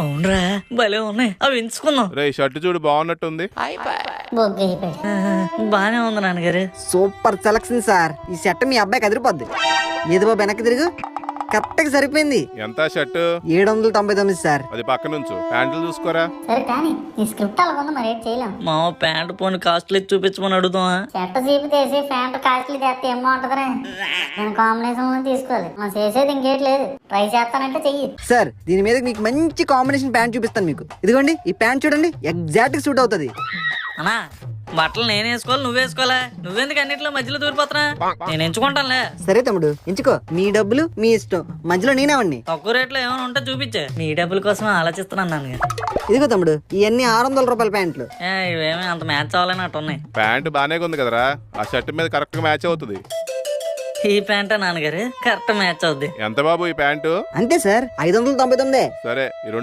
అవునరా భలే ఉన్నాయి, అవి ఎంచుకుందాం. రే షర్ట్ చూడు బాగున్నట్టుంది. బానే ఉంది నాన్నగారు. Super selection sir. ఈ షర్ట్ మీ అబ్బాయికి అదిరిపోద్ది. ఏది బాబు వెనక్కి తిరుగు, కరెక్ట్ గా సరిపోయింది. ఎంత షర్ట్? 799 సార్. అది పక్క నుంచు, ప్యాంట్లు చూసుకోరా. సరే కానీ ఈ స్క్రిప్ట్ అలాగుంది, మరి ఏం చేయలేం. మా ప్యాంట్ పోని కాస్ట్లీ చూపించమని అడుగుతావా? చెట్ట చీపు తీసి ప్యాంట్ కాస్ట్లీ తెస్తే ఏమో ఉంటదిరా. నేను కాంబినేషన్ లో తీసుకోవాలి, మనం చేసేది ఇంకేటి లేదు. ట్రై చేస్తానంటే చెయ్యి. సార్ దీని మీద మీకు మంచి కాంబినేషన్ ప్యాంట్ చూపిస్తాను మీకు. ఇదిగోండి ఈ ప్యాంట్ చూడండి, ఎగ్జాక్ట్ గా సూట్ అవుతుంది. అన్నా బట్టలు నేను వేసుకోవాలి, నువ్వు వేసుకోవాలా? నువ్వెందుకు అన్నిట్లో మధ్యలో దూరిపోతున్నా? నేను ఎంచుకుంటానులే. సరే తమ్ముడు ఎంచుకో, మీ డబ్బులు మీ ఇష్టం, మధ్యలో నేనేవండి. తక్కువ రేట్లో ఏమైనా ఉంటే చూపించే. నీ డబ్బుల కోసం ఆలోచిస్తున్నాను నాన్నగారు. ఇదిగో తమ్ముడు, ఇవన్నీ 600 రూపాయల ప్యాంట్లు. ఇవేమీ అంత మ్యాచ్ అవ్వాలని ఉన్నాయి. ప్యాంట్ బానే ఉంది కదరా, ఆ షర్ట్ మీద కరెక్ట్ గా మ్యాచ్ అవుతుంది. ఈ ప్యాంటా నాన్నగారు? కరెక్ట్ మ్యాచ్ అవుద్ది. ఎంత బాబు ఈ ప్యాంటు? అంతే సార్, 599. సరే ఈ రెండు